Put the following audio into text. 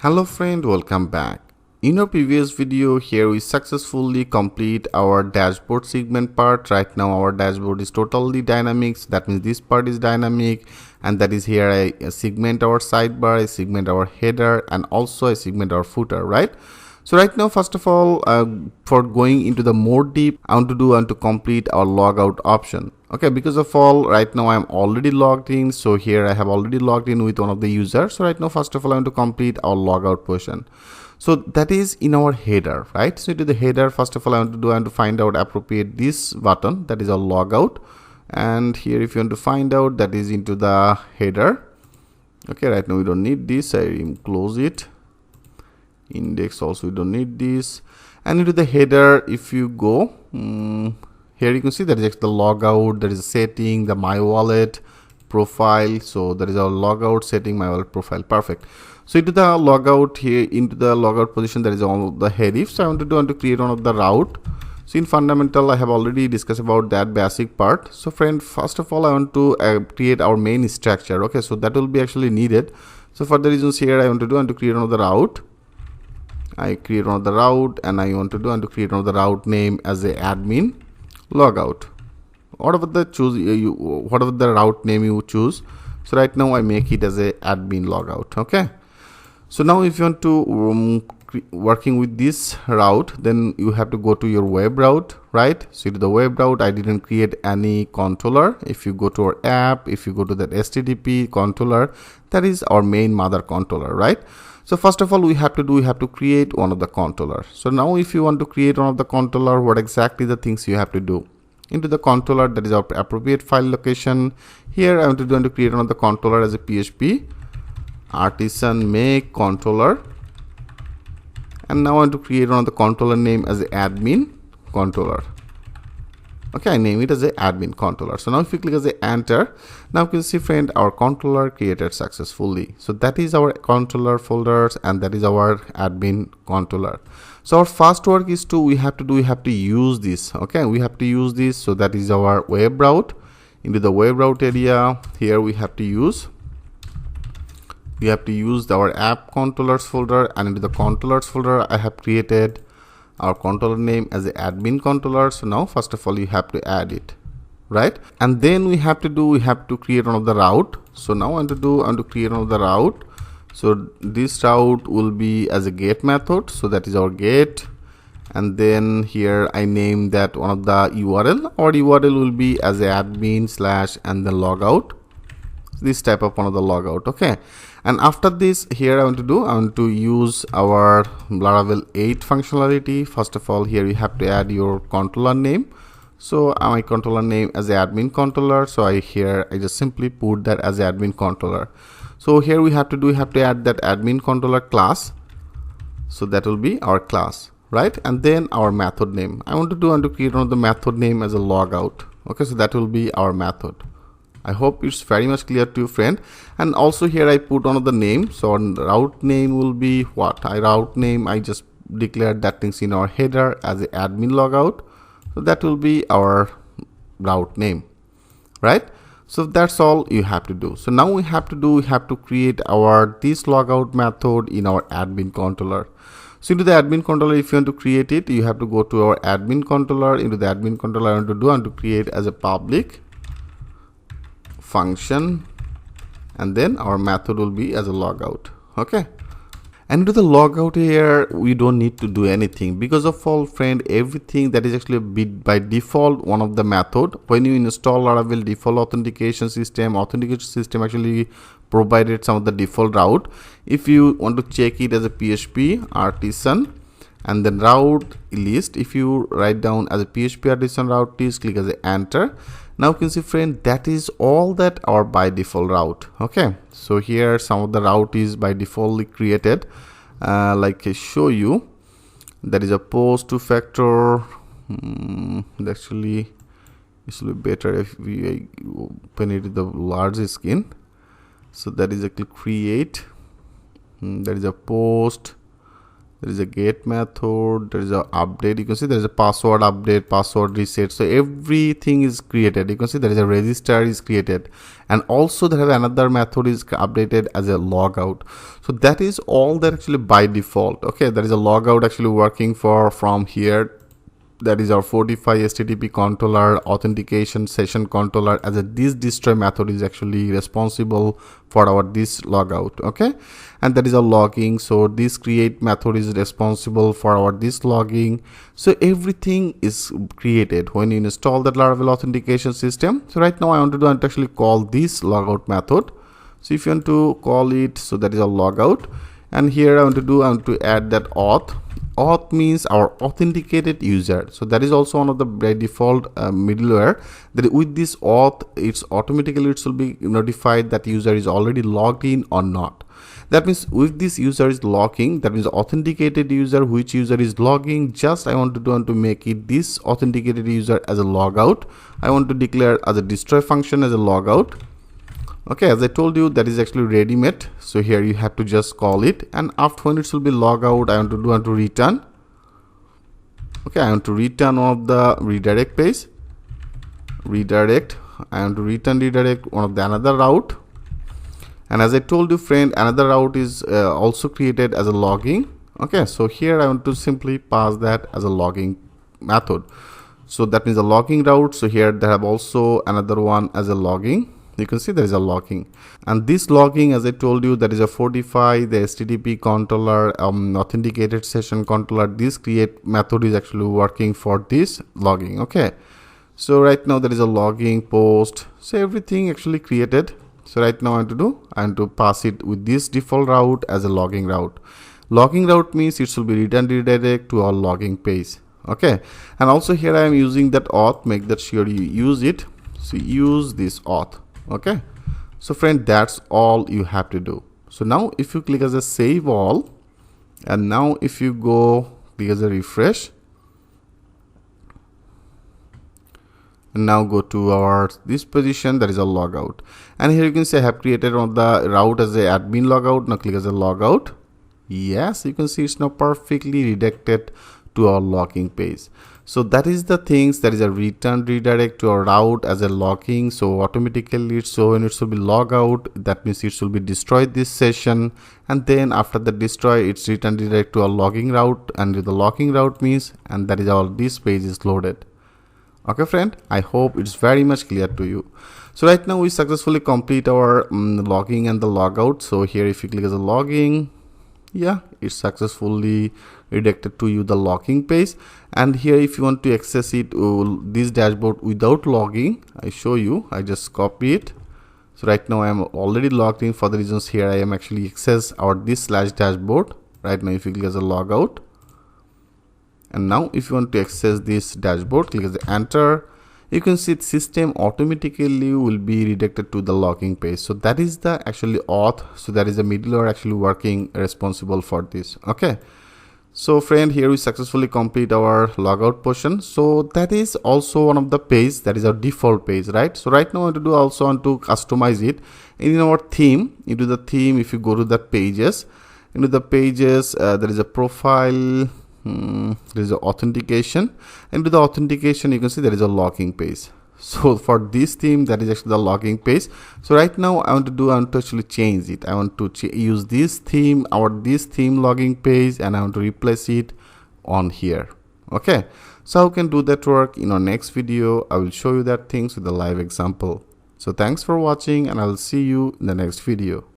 Hello friend, welcome back. In our previous video here we successfully complete our dashboard segment part. Right now our dashboard is totally dynamic. That means this part is dynamic, and that is here I segment our sidebar, I segment our header, and also I segment our footer, right? So right now, first of all, for going into the more deep, I want to complete our logout option. Okay, because of all, right now I'm already logged in. So here I have already logged in with one of the users. So right now, first of all, I want to complete our logout portion. So that is in our header, right? So to the header, first of all, I want to find out appropriate this button, that is our logout. And here, if you want to find out, that is into the header. Okay, right now we don't need this. I close it. Index also we don't need this. And into the header, if you go here, you can see that is the logout, there is a setting, the my wallet profile. So that is our logout setting, my wallet profile. Perfect. So into the logout, here into the logout position, there is all the headif. So I want to create one of the route. So in fundamental, I have already discussed about that basic part. So friend, first of all, I want to create our main structure. Okay, so that will be actually needed. So for the reasons here, I want to create another route. I create one of the route, and I want to create another route name as a admin logout. Whatever the route name you choose. So right now I make it as a admin logout. Okay. So now if you want to working with this route, then you have to go to your web route, right? So to the web route, I didn't create any controller. If you go to our app, if you go to that HTTP controller, that is our main mother controller, right? So first of all, we have to create one of the controller. So now if you want to create one of the controller, what exactly the things you have to do? Into the controller, that is our appropriate file location. Here I want to create one of the controller as a PHP artisan make controller. And now I want to create one of the controller name as a admin controller. Okay, I name it as a admin controller. So now if you click as a enter, now you can see friend, our controller created successfully. So that is our controller folders, and that is our admin controller. So our first work is we have to use this. Okay, we have to use this. So that is our web route. Into the web route area, here we have to use our app controllers folder, and into the controllers folder I have created our controller name as the admin controller. So now first of all you have to add it, right? And then we have to create one of the route. So now I want to create one of the route. So this route will be as a get method. So that is our get, and then here I name that one of the URL. Our URL will be as a admin / and the logout. This type of one of the logout. Okay, and after this, here I want to use our Laravel 8 functionality. First of all, here you have to add your controller name. So my controller name as the admin controller. So I just simply put that as the admin controller. So here we have to add that admin controller class. So that will be our class, right? And then our method name. I want to create one of the method name as a logout. Okay, so that will be our method. I hope it's very much clear to you, friend. And also here I put one of the name. So route name will be what? I just declared that things in our header as a admin logout. So that will be our route name, right? So that's all you have to do. So now we have to create our this logout method in our admin controller. So into the admin controller, if you want to create it, you have to go to our admin controller. Into the admin controller, I want to create as a public function, and then our method will be as a logout. Okay, and to the logout here we don't need to do anything, because of all friend, everything that is actually by default one of the method. When you install Laravel default authentication system actually provided some of the default route. If you want to check it as a PHP artisan and then route list, if you write down as a PHP artisan route list, click as a enter. Now you can see friend, that is all that our by default route. Okay, so here some of the route is by default created, like I show you. That is a post two factor. Actually it will be better if we open it with the large screen. So that is a click create. That is a post There is a get method, there is a update. You can see there is a password update, password reset. So everything is created. You can see there is a register is created, and also there have another method is updated as a logout. So that is all that actually by default. Okay, there is a logout actually working from here. That is our 45 HTTP controller authentication session controller as a this destroy method is actually responsible for our this logout. Okay, and that is a logging. So this create method is responsible for our this logging. So everything is created when you install that Laravel authentication system. So right now I want to actually call this logout method. So if you want to call it, so that is a logout, and here I want to add that auth. Auth means our authenticated user. So that is also one of the by default middleware that with this auth, it's automatically it will be notified that user is already logged in or not. That means if this user is logging, that means authenticated user, which user is logging, just I want to make it this authenticated user as a logout. I want to declare as a destroy function as a logout. Okay, as I told you, that is actually ready-made. So here you have to just call it, and after when it will be logout, I want to return. Okay, I want to return one of the redirect page. Redirect. I want to redirect one of the another route. And as I told you, friend, another route is also created as a logging. Okay, so here I want to simply pass that as a logging method. So that means a logging route. So here they have also another one as a logging. You can see there is a logging, and this logging, as I told you, that is a 45 the HTTP controller authenticated session controller. This create method is actually working for this logging. Okay, so right now there is a logging post, so everything actually created. So right now I want to pass it with this default route as a logging route. Logging route means it will be redirect to our logging page. Okay, and also here I am using that auth. Make that sure you use it. So use this auth. Okay, so friend, that's all you have to do. So now if you click as a save all, and now if you go click as a refresh, and now go to our this position, that is a logout, and here you can see I have created on the route as a admin logout. Now click as a logout. Yes, you can see it's now perfectly redirected to our logging page. So that is the things, that is a return redirect to a route as a logging. So automatically so when it will be log out, that means it will be destroyed this session, and then after the destroy it's return redirect to a logging route, and the logging route means, and that is how this page is loaded. Okay friend, I hope it's very much clear to you. So right now we successfully complete our logging and the logout. So here if you click as a logging, yeah, it's successfully redirected to you the logging page. And here if you want to access it this dashboard without logging, I show you, I just copy it. So right now I am already logged in. For the reasons here I am actually access our this slash dashboard. Right now if you click as a logout, and now if you want to access this dashboard, click as a enter, you can see the system automatically will be redirected to the logging page. So that is the actually auth. So that is the middleware actually working responsible for this. Okay, so friend, here we successfully complete our logout portion. So that is also one of the page, that is our default page, right? So right now I want to customize it in our theme. Into the theme, if you go to the pages, into the pages there is a profile, there is a authentication, and to the authentication you can see there is a logging page. So for this theme, that is actually the logging page. So right now I want to actually change it. I want to use this theme, this theme logging page, and I want to replace it on here. Okay, so how can do that work? In our next video I will show you that things with a live example. So thanks for watching, and I will see you in the next video.